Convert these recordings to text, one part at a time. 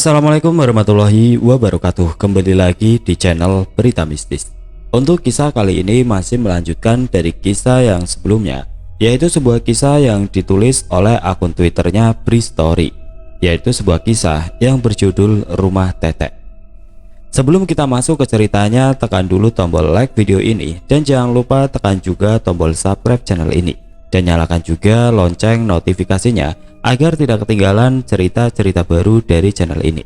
Assalamualaikum warahmatullahi wabarakatuh. Kembali lagi di channel Berita Mistis. Untuk kisah kali ini masih melanjutkan dari kisah yang sebelumnya, yaitu sebuah kisah yang ditulis oleh akun Twitternya Bristory, yaitu sebuah kisah yang berjudul Rumah Tetek. Sebelum kita masuk ke ceritanya, tekan dulu tombol like video ini dan jangan lupa tekan juga tombol subscribe channel ini dan nyalakan juga lonceng notifikasinya agar tidak ketinggalan cerita-cerita baru dari channel ini.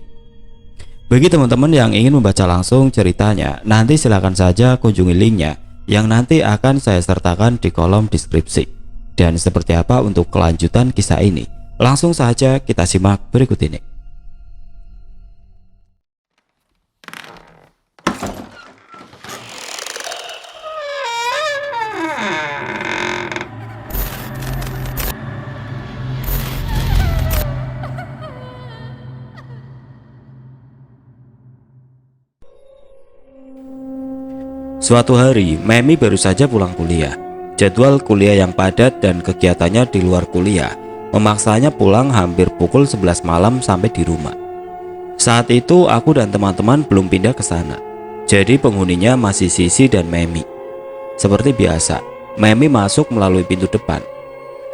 Bagi teman-teman yang ingin membaca langsung ceritanya, nanti silahkan saja kunjungi linknya yang nanti akan saya sertakan di kolom deskripsi. Dan seperti apa untuk kelanjutan kisah ini? Langsung saja kita simak berikut ini. Suatu hari, Memi baru saja pulang kuliah. Jadwal kuliah yang padat dan kegiatannya di luar kuliah memaksanya pulang hampir pukul 11 malam sampai di rumah. Saat itu aku dan teman-teman belum pindah ke sana. Jadi penghuninya masih Sisi dan Memi. Seperti biasa, Memi masuk melalui pintu depan.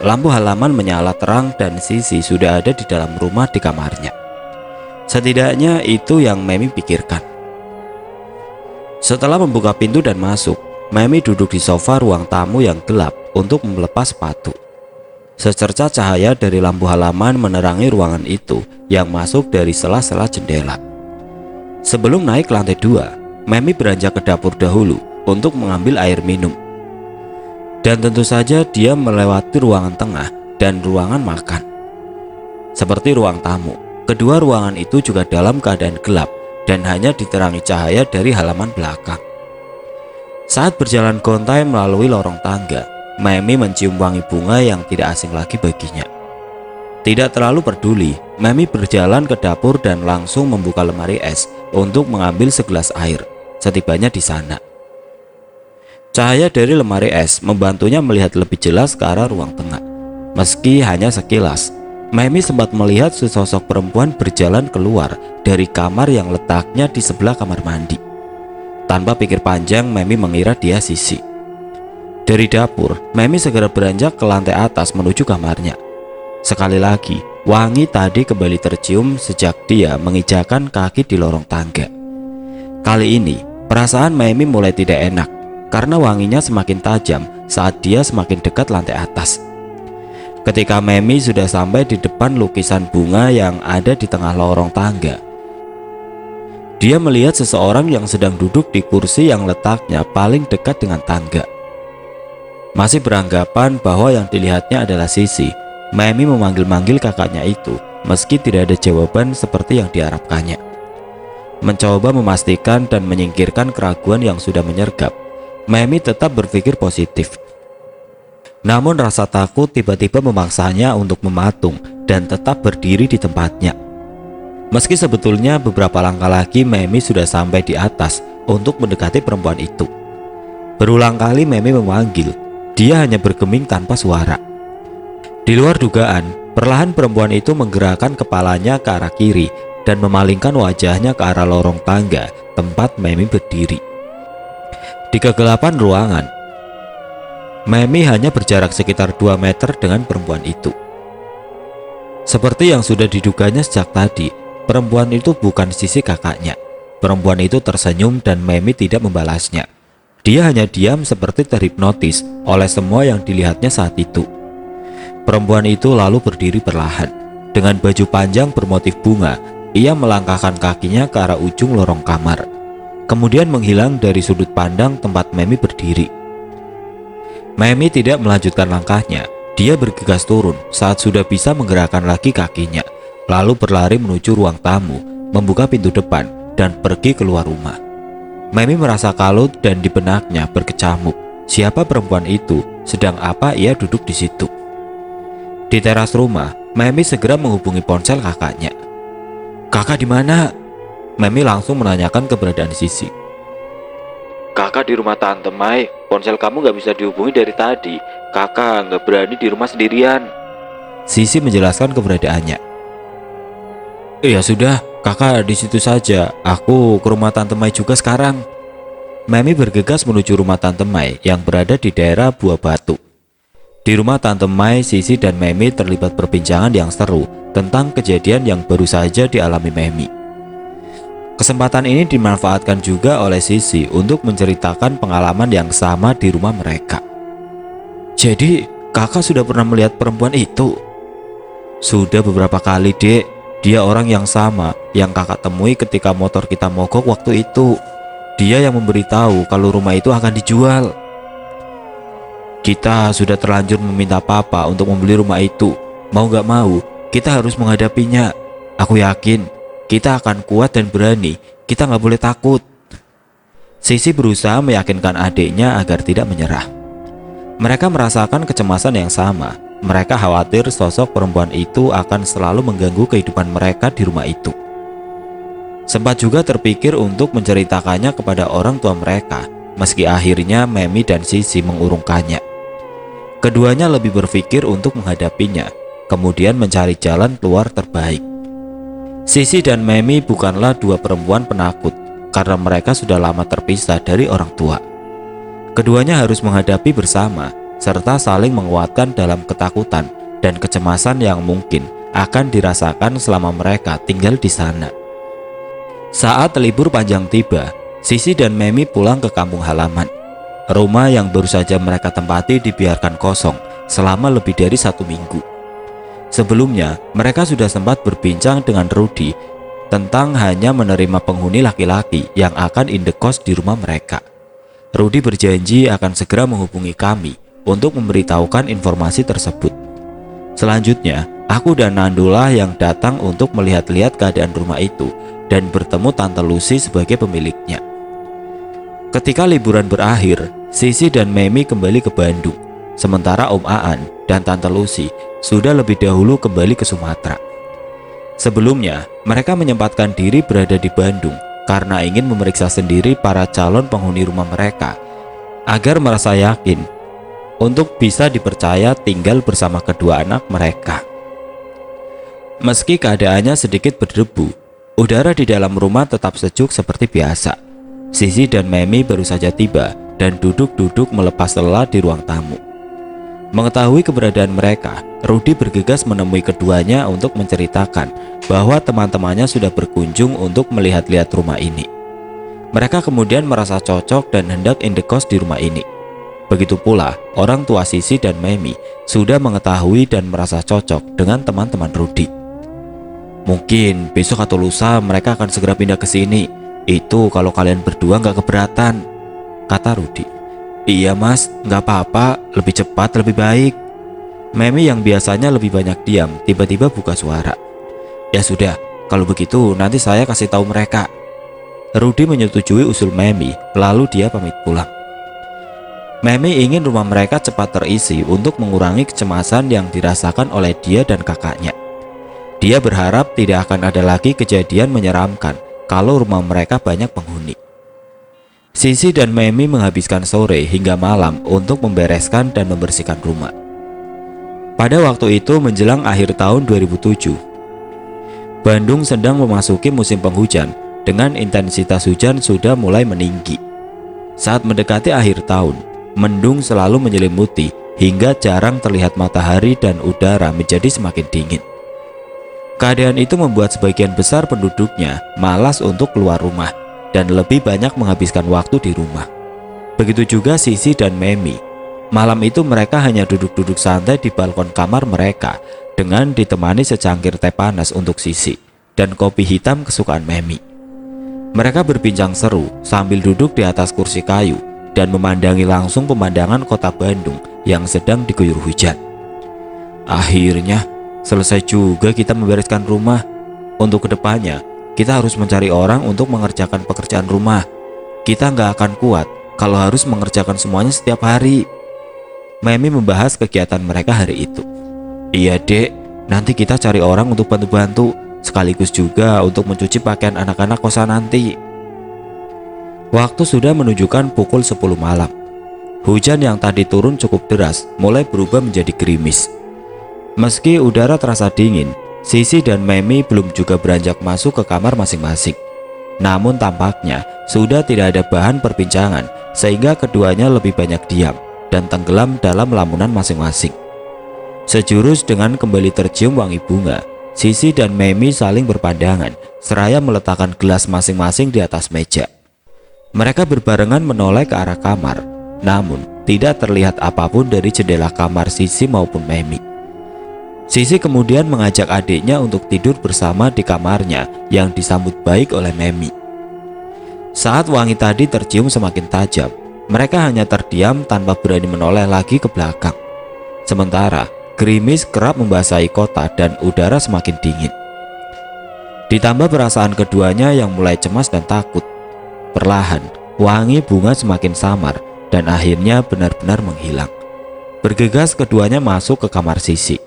Lampu halaman menyala terang dan Sisi sudah ada di dalam rumah di kamarnya. Setidaknya itu yang Memi pikirkan. Setelah membuka pintu dan masuk, Memi duduk di sofa ruang tamu yang gelap untuk melepas sepatu. Secerca cahaya dari lampu halaman menerangi ruangan itu yang masuk dari sela-sela jendela. Sebelum naik ke lantai 2, Memi beranjak ke dapur dahulu untuk mengambil air minum. Dan tentu saja dia melewati ruangan tengah dan ruangan makan. Seperti ruang tamu, kedua ruangan itu juga dalam keadaan gelap dan hanya diterangi cahaya dari halaman belakang. Saat berjalan gontai melalui lorong tangga, Memi mencium wangi bunga yang tidak asing lagi baginya. Tidak terlalu peduli, Memi berjalan ke dapur dan langsung membuka lemari es untuk mengambil segelas air. Setibanya di sana, cahaya dari lemari es membantunya melihat lebih jelas ke arah ruang tengah. Meski hanya sekilas, Memi sempat melihat sesosok perempuan berjalan keluar dari kamar yang letaknya di sebelah kamar mandi. Tanpa pikir panjang, Memi mengira dia Sisi. Dari dapur, Memi segera beranjak ke lantai atas menuju kamarnya. Sekali lagi, wangi tadi kembali tercium sejak dia menginjakan kaki di lorong tangga. Kali ini, perasaan Memi mulai tidak enak karena wanginya semakin tajam saat dia semakin dekat lantai atas. Ketika Memi sudah sampai di depan lukisan bunga yang ada di tengah lorong tangga, dia melihat seseorang yang sedang duduk di kursi yang letaknya paling dekat dengan tangga. Masih beranggapan bahwa yang dilihatnya adalah Sisi, Memi memanggil-manggil kakaknya itu meski tidak ada jawaban seperti yang diharapkannya. Mencoba memastikan dan menyingkirkan keraguan yang sudah menyergap, Memi tetap berpikir positif. Namun rasa takut tiba-tiba memaksanya untuk mematung dan tetap berdiri di tempatnya. Meski sebetulnya beberapa langkah lagi Memi sudah sampai di atas untuk mendekati perempuan itu. Berulang kali Memi memanggil, dia hanya bergeming tanpa suara. Di luar dugaan, perlahan perempuan itu menggerakkan kepalanya ke arah kiri dan memalingkan wajahnya ke arah lorong tangga tempat Memi berdiri. Di kegelapan ruangan, Memi hanya berjarak sekitar 2 meter dengan perempuan itu. Seperti yang sudah diduganya sejak tadi, perempuan itu bukan Sisi kakaknya. Perempuan itu tersenyum dan Memi tidak membalasnya. Dia hanya diam seperti terhipnotis oleh semua yang dilihatnya saat itu. Perempuan itu lalu berdiri perlahan. Dengan baju panjang bermotif bunga, ia melangkahkan kakinya ke arah ujung lorong kamar. Kemudian menghilang dari sudut pandang tempat Memi berdiri. Memi tidak melanjutkan langkahnya. Dia bergegas turun saat sudah bisa menggerakkan lagi kakinya, lalu berlari menuju ruang tamu, membuka pintu depan dan pergi keluar rumah. Memi merasa kalut dan di benaknya berkecamuk. Siapa perempuan itu? Sedang apa ia duduk di situ? Di teras rumah, Memi segera menghubungi ponsel kakaknya. "Kakak di mana?" Memi langsung menanyakan keberadaan Sisi. "Kakak di rumah Tante Mai, ponsel kamu gak bisa dihubungi dari tadi. Kakak gak berani di rumah sendirian." Sisi menjelaskan keberadaannya. "Ya sudah, Kakak di situ saja, aku ke rumah Tante Mai juga sekarang. Memi bergegas menuju rumah Tante Mai yang berada di daerah Buah Batu. Di rumah Tante Mai, Sisi dan Memi terlibat perbincangan yang seru tentang kejadian yang baru saja dialami Memi. Kesempatan ini dimanfaatkan juga oleh Sisi untuk menceritakan pengalaman yang sama di rumah mereka. Jadi, kakak sudah pernah melihat perempuan itu? Sudah beberapa kali, Dek. Dia orang yang sama yang kakak temui ketika motor kita mogok waktu itu. Dia yang memberitahu kalau rumah itu akan dijual. Kita sudah terlanjur meminta papa untuk membeli rumah itu. Mau gak mau, kita harus menghadapinya. Aku yakin kita akan kuat dan berani. Kita gak boleh takut. Sisi berusaha meyakinkan adiknya agar tidak menyerah. Mereka merasakan kecemasan yang sama. Mereka khawatir sosok perempuan itu akan selalu mengganggu kehidupan mereka di rumah itu. Sempat juga terpikir untuk menceritakannya kepada orang tua mereka, meski akhirnya Memi dan Sisi mengurungkannya. Keduanya lebih berpikir untuk menghadapinya, kemudian mencari jalan keluar terbaik. Sisi dan Memi bukanlah dua perempuan penakut, karena mereka sudah lama terpisah dari orang tua. Keduanya harus menghadapi bersama, serta saling menguatkan dalam ketakutan dan kecemasan yang mungkin akan dirasakan selama mereka tinggal di sana. Saat libur panjang tiba, Sisi dan Memi pulang ke kampung halaman. Rumah yang baru saja mereka tempati dibiarkan kosong selama lebih dari 1 minggu. Sebelumnya, mereka sudah sempat berbincang dengan Rudy tentang hanya menerima penghuni laki-laki yang akan indekos di rumah mereka. Rudy berjanji akan segera menghubungi kami untuk memberitahukan informasi tersebut. Selanjutnya, aku dan Nandula yang datang untuk melihat-lihat keadaan rumah itu dan bertemu Tante Lucy sebagai pemiliknya. Ketika liburan berakhir, Sisi dan Memi kembali ke Bandung, sementara Om Aan dan Tante Lucy sudah lebih dahulu kembali ke Sumatera. Sebelumnya, mereka menyempatkan diri berada di Bandung karena ingin memeriksa sendiri para calon penghuni rumah mereka agar merasa yakin untuk bisa dipercaya tinggal bersama kedua anak mereka. Meski keadaannya sedikit berdebu, udara di dalam rumah tetap sejuk seperti biasa. Sisi dan Memi baru saja tiba dan duduk-duduk melepas lelah di ruang tamu. Mengetahui keberadaan mereka, Rudy bergegas menemui keduanya untuk menceritakan bahwa teman-temannya sudah berkunjung untuk melihat-lihat rumah ini. Mereka kemudian merasa cocok dan hendak indekos di rumah ini. Begitu pula orang tua Sisi dan Memi sudah mengetahui dan merasa cocok dengan teman-teman Rudy. Mungkin besok atau lusa mereka akan segera pindah ke sini. Itu kalau kalian berdua nggak keberatan, kata Rudy. Iya mas, nggak apa-apa, lebih cepat lebih baik. Memi yang biasanya lebih banyak diam tiba-tiba buka suara. Ya sudah, kalau begitu nanti saya kasih tahu mereka. Rudy menyetujui usul Memi, lalu dia pamit pulang. Memi ingin rumah mereka cepat terisi untuk mengurangi kecemasan yang dirasakan oleh dia dan kakaknya. Dia berharap tidak akan ada lagi kejadian menyeramkan kalau rumah mereka banyak penghuni. Sisi dan Memi menghabiskan sore hingga malam untuk membereskan dan membersihkan rumah. Pada waktu itu menjelang akhir tahun 2007, Bandung sedang memasuki musim penghujan dengan intensitas hujan sudah mulai meninggi. Saat mendekati akhir tahun, mendung selalu menyelimuti hingga jarang terlihat matahari dan udara menjadi semakin dingin. Keadaan itu membuat sebagian besar penduduknya malas untuk keluar rumah dan lebih banyak menghabiskan waktu di rumah. Begitu juga Sisi dan Memi. Malam itu mereka hanya duduk-duduk santai di balkon kamar mereka dengan ditemani secangkir teh panas untuk Sisi dan kopi hitam kesukaan Memi. Mereka berbincang seru sambil duduk di atas kursi kayu dan memandangi langsung pemandangan kota Bandung yang sedang diguyur hujan. Akhirnya selesai juga kita membereskan rumah. Untuk kedepannya kita harus mencari orang untuk mengerjakan pekerjaan rumah. Kita nggak akan kuat kalau harus mengerjakan semuanya setiap hari. Memi membahas kegiatan mereka hari itu. Iya dek, nanti kita cari orang untuk bantu-bantu, sekaligus juga untuk mencuci pakaian anak-anak kosan nanti. Waktu sudah menunjukkan pukul 10 malam. Hujan yang tadi turun cukup deras mulai berubah menjadi gerimis. Meski udara terasa dingin, Sisi dan Memi belum juga beranjak masuk ke kamar masing-masing. Namun tampaknya sudah tidak ada bahan perbincangan, sehingga keduanya lebih banyak diam dan tenggelam dalam lamunan masing-masing. Sejurus dengan kembali tercium wangi bunga, Sisi dan Memi saling berpandangan seraya meletakkan gelas masing-masing di atas meja. Mereka berbarengan menoleh ke arah kamar, namun tidak terlihat apapun dari jendela kamar Sisi maupun Memi. Sisi kemudian mengajak adiknya untuk tidur bersama di kamarnya yang disambut baik oleh Memi. Saat wangi tadi tercium semakin tajam, mereka hanya terdiam tanpa berani menoleh lagi ke belakang. Sementara gerimis kerap membasahi kota dan udara semakin dingin. Ditambah perasaan keduanya yang mulai cemas dan takut, perlahan wangi bunga semakin samar dan akhirnya benar-benar menghilang. Bergegas keduanya masuk ke kamar Sisi.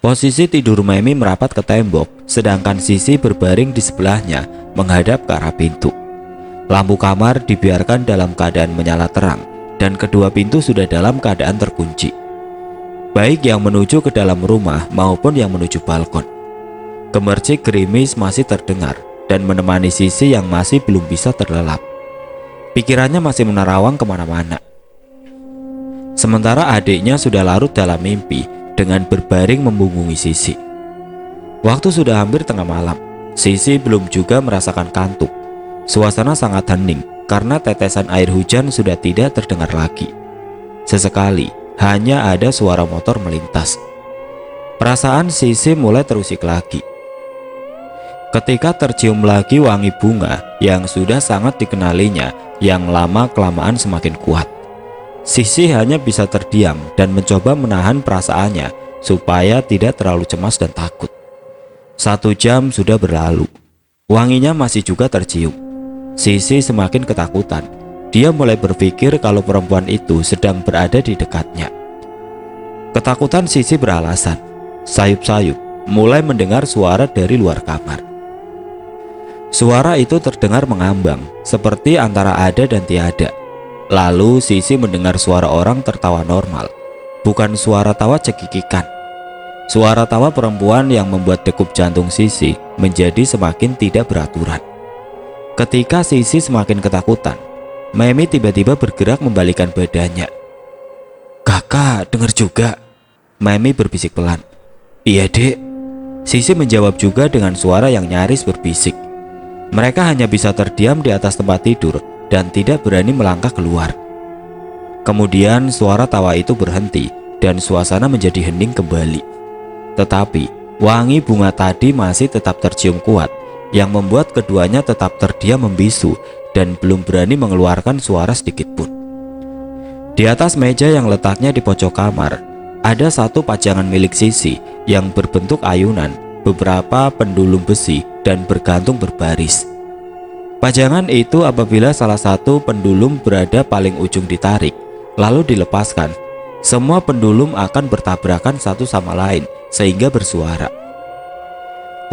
Posisi tidur Memi merapat ke tembok, sedangkan Sisi berbaring di sebelahnya menghadap ke arah pintu. Lampu kamar dibiarkan dalam keadaan menyala terang dan kedua pintu sudah dalam keadaan terkunci, baik yang menuju ke dalam rumah maupun yang menuju balkon. Gemercik gerimis masih terdengar dan menemani Sisi yang masih belum bisa terlelap. Pikirannya masih menerawang kemana-mana. Sementara adiknya sudah larut dalam mimpi dengan berbaring membungkungi Sisi. Waktu sudah hampir tengah malam. Sisi belum juga merasakan kantuk. Suasana sangat hening karena tetesan air hujan sudah tidak terdengar lagi. Sesekali hanya ada suara motor melintas. Perasaan Sisi mulai terusik lagi ketika tercium lagi wangi bunga yang sudah sangat dikenalinya yang lama-kelamaan semakin kuat. Sisi hanya bisa terdiam dan mencoba menahan perasaannya supaya tidak terlalu cemas dan takut. 1 jam sudah berlalu. Wanginya masih juga tercium. Sisi semakin ketakutan. Dia mulai berpikir kalau perempuan itu sedang berada di dekatnya. Ketakutan Sisi beralasan. Sayup-sayup mulai mendengar suara dari luar kamar. Suara itu terdengar mengambang, seperti antara ada dan tiada. Lalu Sisi mendengar suara orang tertawa normal, bukan suara tawa cekikikan. Suara tawa perempuan yang membuat degup jantung Sisi menjadi semakin tidak beraturan. Ketika Sisi semakin ketakutan, Memi tiba-tiba bergerak membalikkan badannya. "Kakak, dengar juga?" Memi berbisik pelan. "Iya, Dek." Sisi menjawab juga dengan suara yang nyaris berbisik. Mereka hanya bisa terdiam di atas tempat tidur dan tidak berani melangkah keluar. Kemudian suara tawa itu berhenti dan suasana menjadi hening kembali. Tetapi wangi bunga tadi masih tetap tercium kuat, yang membuat keduanya tetap terdiam membisu dan belum berani mengeluarkan suara sedikit pun. Di atas meja yang letaknya di pojok kamar, ada satu pajangan milik Sisi yang berbentuk ayunan, beberapa pendulum besi dan bergantung berbaris. Pajangan itu apabila salah satu pendulum berada paling ujung ditarik, lalu dilepaskan, semua pendulum akan bertabrakan satu sama lain sehingga bersuara.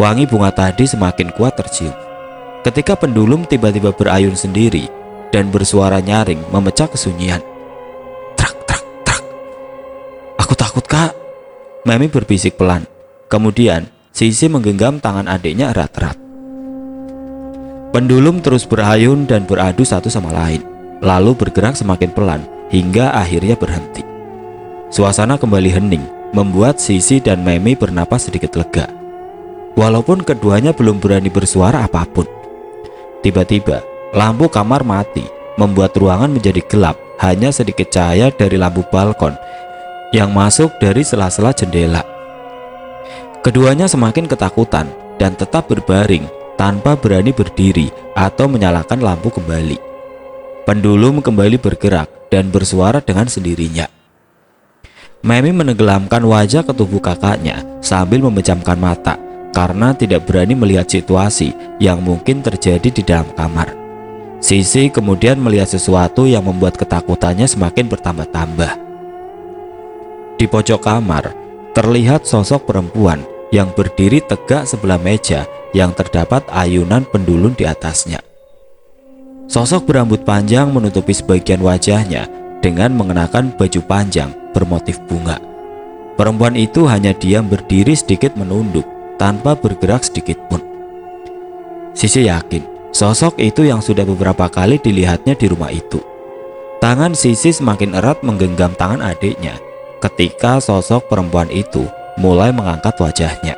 Wangi bunga tadi semakin kuat tercium. Ketika pendulum tiba-tiba berayun sendiri dan bersuara nyaring memecah kesunyian. Trak, trak, trak. "Aku takut, Kak." Memi berbisik pelan. Kemudian Sisi menggenggam tangan adiknya erat-erat. Pendulum terus berayun dan beradu satu sama lain, lalu bergerak semakin pelan hingga akhirnya berhenti. Suasana kembali hening, membuat Sisi dan Memi bernapas sedikit lega. Walaupun keduanya belum berani bersuara apapun. Tiba-tiba, lampu kamar mati, membuat ruangan menjadi gelap, hanya sedikit cahaya dari lampu balkon yang masuk dari sela-sela jendela. Keduanya semakin ketakutan dan tetap berbaring tanpa berani berdiri atau menyalakan lampu kembali. Pendulum kembali bergerak dan bersuara dengan sendirinya. Memi menenggelamkan wajah ke tubuh kakaknya sambil memejamkan mata karena tidak berani melihat situasi yang mungkin terjadi di dalam kamar. Sisi kemudian melihat sesuatu yang membuat ketakutannya semakin bertambah-tambah. Di pojok kamar terlihat sosok perempuan yang berdiri tegak sebelah meja yang terdapat ayunan pendulum di atasnya. Sosok berambut panjang menutupi sebagian wajahnya dengan mengenakan baju panjang bermotif bunga. Perempuan itu hanya diam berdiri sedikit menunduk, tanpa bergerak sedikit pun. Sisi yakin sosok itu yang sudah beberapa kali dilihatnya di rumah itu. Tangan Sisi semakin erat menggenggam tangan adiknya ketika sosok perempuan itu mulai mengangkat wajahnya.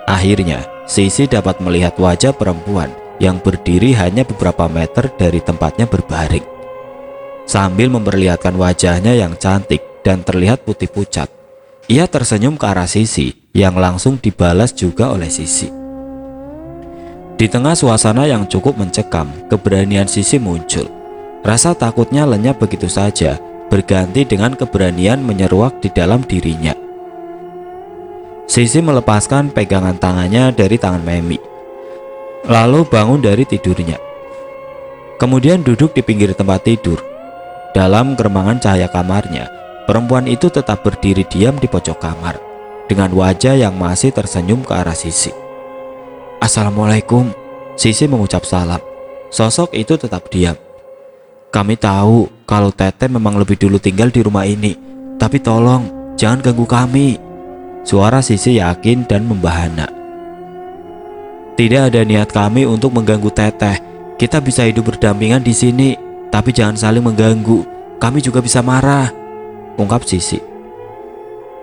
Akhirnya Sisi dapat melihat wajah perempuan yang berdiri hanya beberapa meter dari tempatnya berbaring. Sambil memperlihatkan wajahnya yang cantik dan terlihat putih pucat, ia tersenyum ke arah Sisi yang langsung dibalas juga oleh Sisi. Di tengah suasana yang cukup mencekam, keberanian Sisi muncul. Rasa takutnya lenyap begitu saja, berganti dengan keberanian menyeruak di dalam dirinya. Sisi melepaskan pegangan tangannya dari tangan Memi, lalu bangun dari tidurnya. Kemudian duduk di pinggir tempat tidur. Dalam gemermangan cahaya kamarnya, perempuan itu tetap berdiri diam di pojok kamar, dengan wajah yang masih tersenyum ke arah Sisi. Assalamualaikum, Sisi mengucap salam. Sosok itu tetap diam. Kami tahu kalau Teteh memang lebih dulu tinggal di rumah ini, tapi tolong jangan ganggu kami. Suara Sisi yakin dan membahana. Tidak ada niat kami untuk mengganggu Teteh. Kita bisa hidup berdampingan di sini, tapi jangan saling mengganggu. Kami juga bisa marah, ungkap Sisi.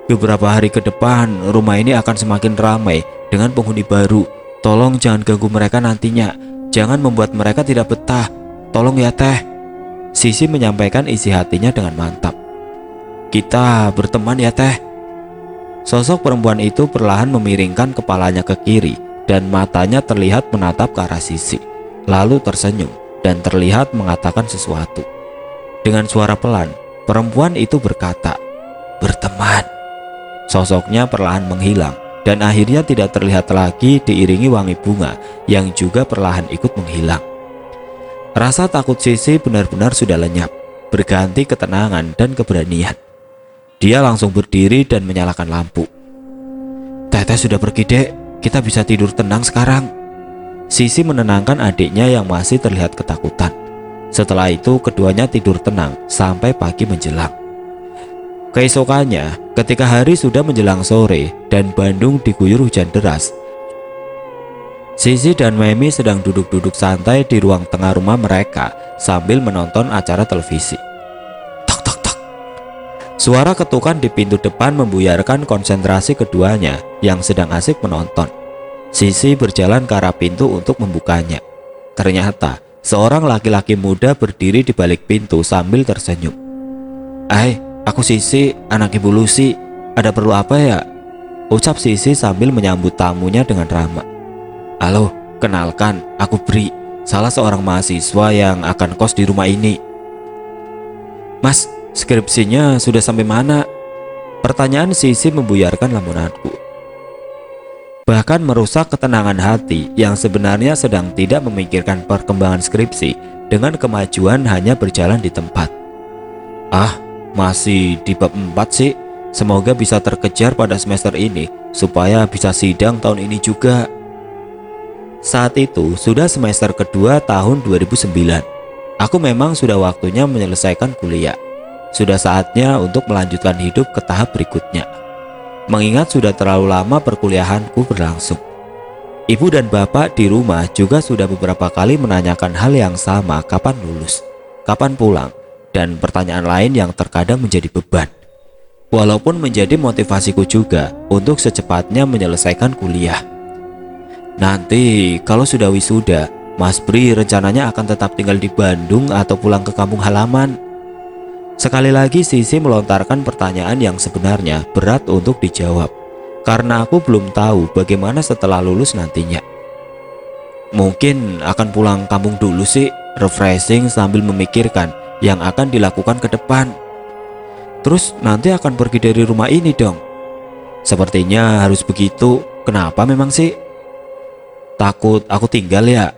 Beberapa hari ke depan, rumah ini akan semakin ramai dengan penghuni baru. Tolong jangan ganggu mereka nantinya. Jangan membuat mereka tidak betah. Tolong ya Teh. Sisi menyampaikan isi hatinya dengan mantap. Kita berteman ya Teh. Sosok perempuan itu perlahan memiringkan kepalanya ke kiri dan matanya terlihat menatap ke arah Sisi, lalu tersenyum dan terlihat mengatakan sesuatu. Dengan suara pelan, perempuan itu berkata, "Berteman." Sosoknya perlahan menghilang dan akhirnya tidak terlihat lagi diiringi wangi bunga yang juga perlahan ikut menghilang. Rasa takut Sisi benar-benar sudah lenyap, berganti ketenangan dan keberanian. Dia langsung berdiri dan menyalakan lampu. Teteh sudah pergi dek, kita bisa tidur tenang sekarang. Sisi menenangkan adiknya yang masih terlihat ketakutan. Setelah itu keduanya tidur tenang sampai pagi menjelang. Keesokannya, ketika hari sudah menjelang sore dan Bandung diguyur hujan deras, Sisi dan Memi sedang duduk-duduk santai di ruang tengah rumah mereka sambil menonton acara televisi. Tok tok tok. Suara ketukan di pintu depan membuyarkan konsentrasi keduanya yang sedang asik menonton. Sisi berjalan ke arah pintu untuk membukanya. Ternyata seorang laki-laki muda berdiri di balik pintu sambil tersenyum. "Hai, aku Sisi, anak Ibu Lucy. Ada perlu apa ya?" ucap Sisi sambil menyambut tamunya dengan ramah. "Halo, kenalkan, aku Bri, salah seorang mahasiswa yang akan kos di rumah ini." "Mas, skripsinya sudah sampai mana?" Pertanyaan Sisi membuyarkan lamunanku, bahkan merusak ketenangan hati yang sebenarnya sedang tidak memikirkan perkembangan skripsi dengan kemajuan hanya berjalan di tempat. Masih di bab 4 sih. Semoga bisa terkejar pada semester ini supaya bisa sidang tahun ini juga. Saat itu sudah semester kedua tahun 2009. Aku memang sudah waktunya menyelesaikan kuliah. Sudah saatnya untuk melanjutkan hidup ke tahap berikutnya. Mengingat sudah terlalu lama perkuliahanku berlangsung. Ibu dan bapak di rumah juga sudah beberapa kali menanyakan hal yang sama, kapan lulus, kapan pulang, dan pertanyaan lain yang terkadang menjadi beban. Walaupun menjadi motivasiku juga untuk secepatnya menyelesaikan kuliah. Nanti kalau sudah wisuda, Mas Bri rencananya akan tetap tinggal di Bandung atau pulang ke kampung halaman? Sekali lagi Sisi melontarkan pertanyaan yang sebenarnya berat untuk dijawab, karena aku belum tahu bagaimana setelah lulus nantinya. Mungkin akan pulang kampung dulu sih, refreshing sambil memikirkan yang akan dilakukan ke depan. Terus nanti akan pergi dari rumah ini dong. Sepertinya harus begitu. Kenapa memang sih? Takut aku tinggal ya?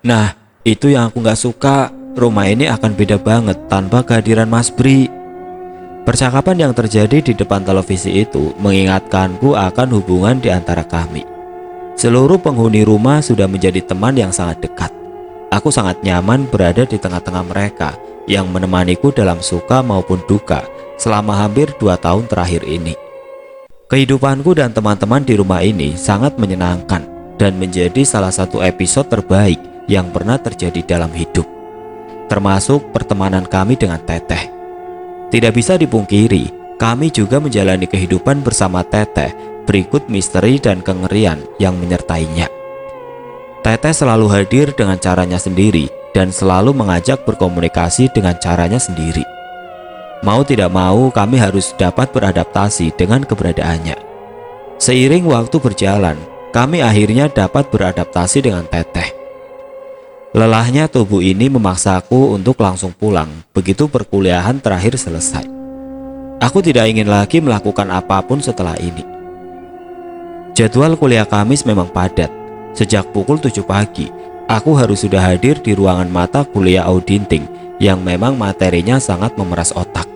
Nah, itu yang aku gak suka. Rumah ini akan beda banget tanpa kehadiran Mas Bri. Percakapan yang terjadi di depan televisi itu mengingatkanku akan hubungan di antara kami. Seluruh penghuni rumah sudah menjadi teman yang sangat dekat. Aku sangat nyaman berada di tengah-tengah mereka yang menemaniku dalam suka maupun duka selama hampir 2 tahun terakhir ini. Kehidupanku dan teman-teman di rumah ini sangat menyenangkan dan menjadi salah satu episode terbaik yang pernah terjadi dalam hidup, termasuk pertemanan kami dengan Teteh. Tidak bisa dipungkiri, kami juga menjalani kehidupan bersama Teteh berikut misteri dan kengerian yang menyertainya. Teteh selalu hadir dengan caranya sendiri dan selalu mengajak berkomunikasi dengan caranya sendiri. Mau tidak mau, kami harus dapat beradaptasi dengan keberadaannya. Seiring waktu berjalan, kami akhirnya dapat beradaptasi dengan Teteh. Lelahnya tubuh ini memaksaku untuk langsung pulang begitu perkuliahan terakhir selesai. Aku tidak ingin lagi melakukan apapun setelah ini. Jadwal kuliah Kamis memang padat. Sejak pukul 7 pagi, aku harus sudah hadir di ruangan mata kuliah auditing yang memang materinya sangat memeras otak.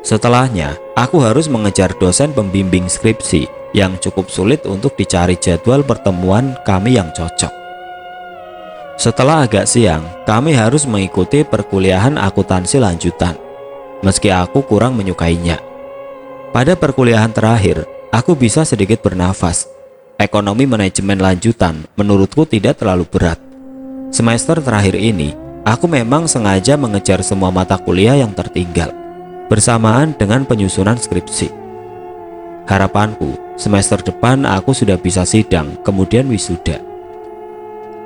Setelahnya, aku harus mengejar dosen pembimbing skripsi yang cukup sulit untuk dicari jadwal pertemuan kami yang cocok. Setelah agak siang, kami harus mengikuti perkuliahan akuntansi lanjutan, meski aku kurang menyukainya. Pada perkuliahan terakhir, aku bisa sedikit bernafas. Ekonomi manajemen lanjutan menurutku tidak terlalu berat. Semester terakhir ini, aku memang sengaja mengejar semua mata kuliah yang tertinggal, bersamaan dengan penyusunan skripsi. Harapanku, semester depan aku sudah bisa sidang, kemudian wisuda.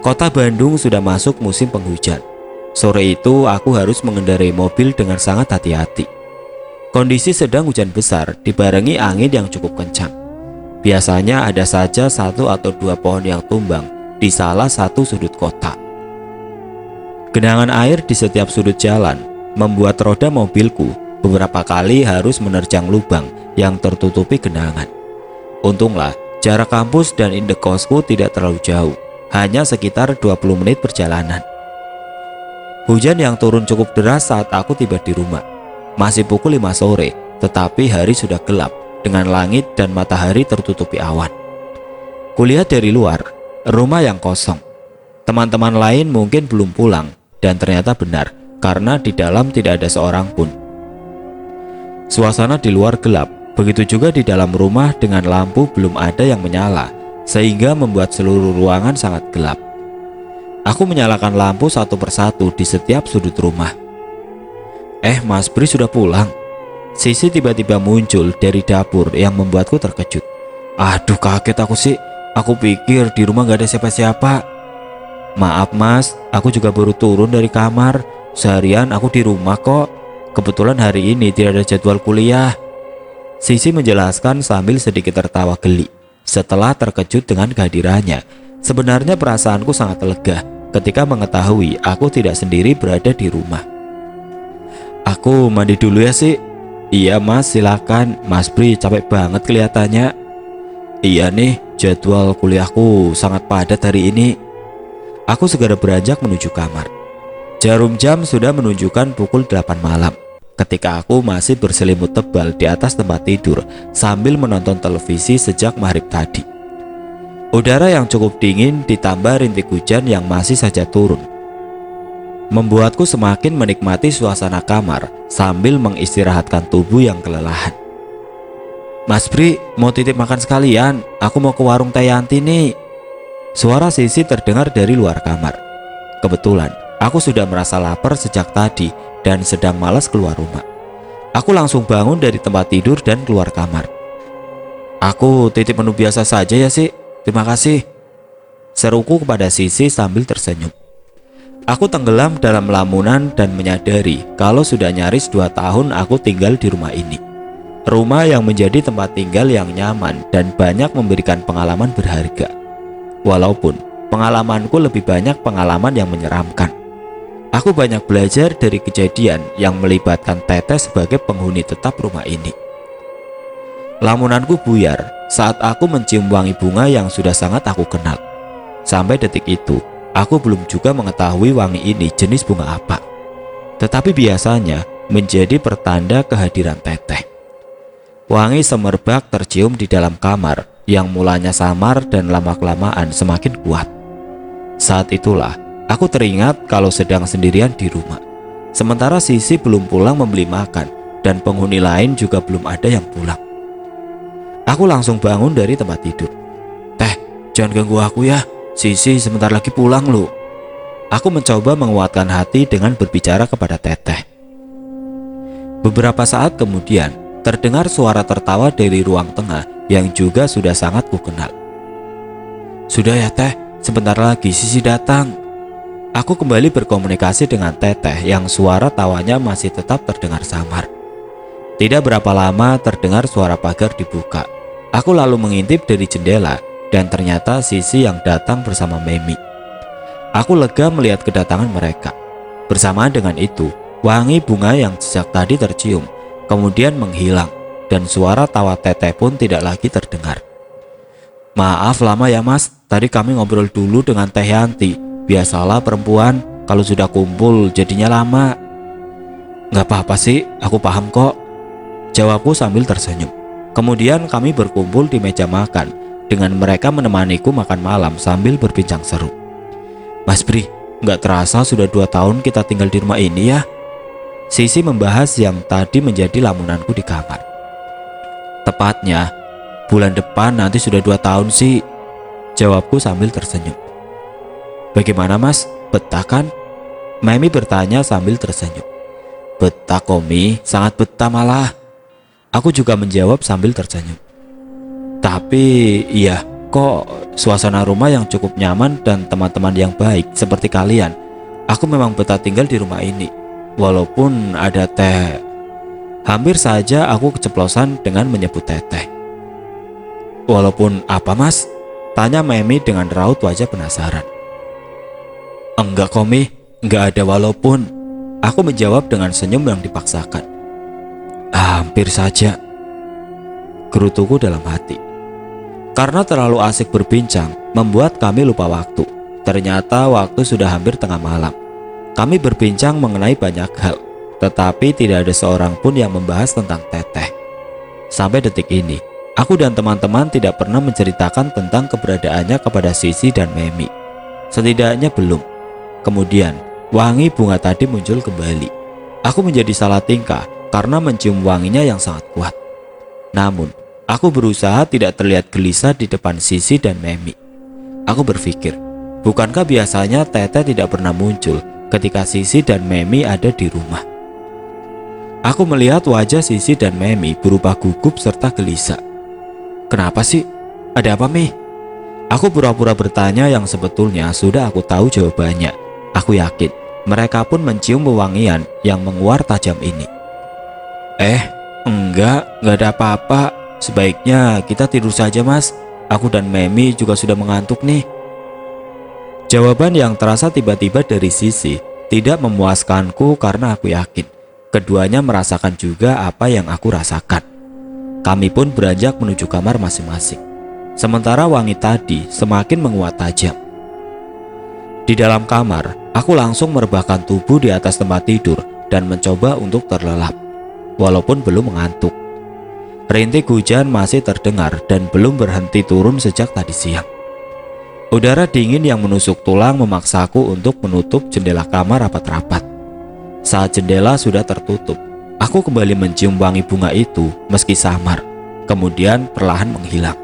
Kota Bandung sudah masuk musim penghujan. Sore itu aku harus mengendarai mobil dengan sangat hati-hati. Kondisi sedang hujan besar dibarengi angin yang cukup kencang. Biasanya ada saja 1 atau 2 pohon yang tumbang di salah satu sudut kota. Genangan air di setiap sudut jalan membuat roda mobilku beberapa kali harus menerjang lubang yang tertutupi genangan. Untunglah jarak kampus dan indekosku tidak terlalu jauh, hanya sekitar 20 menit perjalanan. Hujan yang turun cukup deras saat aku tiba di rumah. Masih pukul 5 sore, tetapi hari sudah gelap dengan langit dan matahari tertutupi awan. Kulihat dari luar, rumah yang kosong. Teman-teman lain mungkin belum pulang, dan ternyata benar, karena di dalam tidak ada seorang pun. Suasana di luar gelap, begitu juga di dalam rumah dengan lampu belum ada yang menyala, sehingga membuat seluruh ruangan sangat gelap. Aku menyalakan lampu satu persatu di setiap sudut rumah. Mas Bri sudah pulang. Sisi tiba-tiba muncul dari dapur yang membuatku terkejut. Aduh, kaget aku sih. Aku pikir di rumah gak ada siapa-siapa. Maaf mas, aku juga baru turun dari kamar. Seharian aku di rumah kok. Kebetulan hari ini tidak ada jadwal kuliah. Sisi menjelaskan sambil sedikit tertawa geli. Setelah terkejut dengan kehadirannya, sebenarnya perasaanku sangat lega ketika mengetahui aku tidak sendiri berada di rumah. Aku mandi dulu ya sih. Iya mas, silakan. Mas Bri capek banget kelihatannya. Iya nih, jadwal kuliahku sangat padat hari ini. Aku segera beranjak menuju kamar. Jarum jam sudah menunjukkan pukul 8 malam ketika aku masih berselimut tebal di atas tempat tidur sambil menonton televisi sejak maghrib tadi. Udara yang cukup dingin ditambah rintik hujan yang masih saja turun membuatku semakin menikmati suasana kamar sambil mengistirahatkan tubuh yang kelelahan. Mas Bri, mau titip makan sekalian, aku mau ke warung Teh Yanti nih. Suara Sisi terdengar dari luar kamar. Kebetulan, aku sudah merasa lapar sejak tadi dan sedang malas keluar rumah. Aku langsung bangun dari tempat tidur dan keluar kamar. Aku titip menu biasa saja ya sih, terima kasih. Seruku kepada Sisi sambil tersenyum. Aku tenggelam dalam lamunan dan menyadari kalau sudah nyaris 2 tahun aku tinggal di rumah ini. Rumah yang menjadi tempat tinggal yang nyaman dan banyak memberikan pengalaman berharga. Walaupun pengalamanku lebih banyak pengalaman yang menyeramkan. Aku banyak belajar dari kejadian yang melibatkan Teteh sebagai penghuni tetap rumah ini. Lamunanku buyar saat aku mencium wangi bunga yang sudah sangat aku kenal. Sampai detik itu, aku belum juga mengetahui wangi ini jenis bunga apa. Tetapi biasanya menjadi pertanda kehadiran Teteh. Wangi semerbak tercium di dalam kamar yang mulanya samar dan lama-kelamaan semakin kuat. Saat itulah aku teringat kalau sedang sendirian di rumah. Sementara Sisi belum pulang membeli makan dan penghuni lain juga belum ada yang pulang. Aku langsung bangun dari tempat tidur. "Teh, jangan ganggu aku ya, Sisi sebentar lagi pulang loh." Aku mencoba menguatkan hati dengan berbicara kepada Teteh. Beberapa saat kemudian, terdengar suara tertawa dari ruang tengah yang juga sudah sangat kukenal. "Sudah ya Teh, sebentar lagi Sisi datang." Aku kembali berkomunikasi dengan Teteh yang suara tawanya masih tetap terdengar samar. Tidak berapa lama terdengar suara pagar dibuka. Aku lalu mengintip dari jendela dan ternyata Sisi yang datang bersama Memi. Aku lega melihat kedatangan mereka. Bersamaan dengan itu, wangi bunga yang sejak tadi tercium kemudian menghilang dan suara tawa Teteh pun tidak lagi terdengar. "Maaf lama ya Mas, tadi kami ngobrol dulu dengan Teh Yanti. Biasalah perempuan, kalau sudah kumpul jadinya lama." "Nggak apa-apa sih, aku paham kok," jawabku sambil tersenyum. Kemudian kami berkumpul di meja makan dengan mereka menemaniku makan malam sambil berbincang seru. "Mas Bri, nggak terasa sudah 2 tahun kita tinggal di rumah ini ya." Sisi membahas yang tadi menjadi lamunanku di kamar. "Tepatnya, bulan depan nanti sudah 2 tahun sih," jawabku sambil tersenyum. "Bagaimana Mas, betah kan?" Memi bertanya sambil tersenyum. "Betah Komi, sangat betah malah." Aku juga menjawab sambil tersenyum. "Tapi iya, kok suasana rumah yang cukup nyaman dan teman-teman yang baik seperti kalian. Aku memang betah tinggal di rumah ini, walaupun ada Teh." Hampir saja aku keceplosan dengan menyebut Teteh. "Walaupun apa Mas?" tanya Memi dengan raut wajah penasaran. "Enggak Komi, enggak ada walaupun," aku menjawab dengan senyum yang dipaksakan. "Hampir saja," gerutuku dalam hati. Karena terlalu asik berbincang, membuat kami lupa waktu. Ternyata waktu sudah hampir tengah malam. Kami berbincang mengenai banyak hal, tetapi tidak ada seorang pun yang membahas tentang Teteh. Sampai detik ini, aku dan teman-teman tidak pernah menceritakan tentang keberadaannya kepada Sisi dan Memi. Setidaknya belum. Kemudian, wangi bunga tadi muncul kembali. Aku menjadi salah tingkah karena mencium wanginya yang sangat kuat. Namun, aku berusaha tidak terlihat gelisah di depan Sisi dan Memi. Aku berpikir, bukankah biasanya Teteh tidak pernah muncul ketika Sisi dan Memi ada di rumah? Aku melihat wajah Sisi dan Memi berubah gugup serta gelisah. "Kenapa sih? Ada apa Mi?" Aku pura-pura bertanya yang sebetulnya sudah aku tahu jawabannya. Aku yakin mereka pun mencium wewangian yang menguar tajam ini. Enggak ada apa-apa. Sebaiknya kita tidur saja Mas. Aku dan Memi juga sudah mengantuk nih." Jawaban yang terasa tiba-tiba dari Sisi tidak memuaskanku karena aku yakin keduanya merasakan juga apa yang aku rasakan. Kami pun beranjak menuju kamar masing-masing. Sementara wangi tadi semakin menguat tajam. Di dalam kamar, aku langsung merebahkan tubuh di atas tempat tidur dan mencoba untuk terlelap, walaupun belum mengantuk. Rintik hujan masih terdengar dan belum berhenti turun sejak tadi siang. Udara dingin yang menusuk tulang memaksaku untuk menutup jendela kamar rapat-rapat. Saat jendela sudah tertutup, aku kembali mencium wangi bunga itu meski samar, kemudian perlahan menghilang.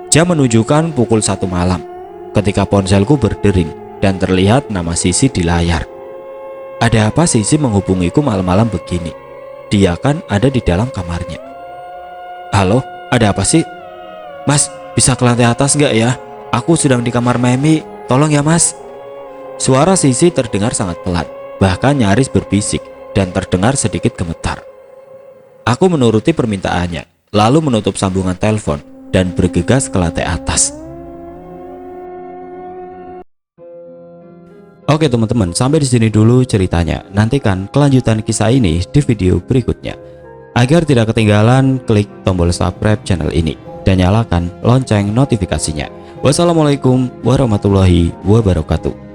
Jam menunjukkan pukul 1 malam ketika ponselku berdering dan terlihat nama Sisi di layar. Ada apa Sisi menghubungiku malam-malam begini? Dia kan ada di dalam kamarnya. "Halo, ada apa sih?" "Mas, bisa ke lantai atas gak ya? Aku sedang di kamar Memi, tolong ya Mas." Suara Sisi terdengar sangat pelan, bahkan nyaris berbisik dan terdengar sedikit gemetar. Aku menuruti permintaannya, lalu menutup sambungan telepon dan bergegas ke lantai atas. Oke teman-teman, sampai di sini dulu ceritanya. Nantikan kelanjutan kisah ini di video berikutnya. Agar tidak ketinggalan, klik tombol subscribe channel ini dan nyalakan lonceng notifikasinya. Wassalamualaikum warahmatullahi wabarakatuh.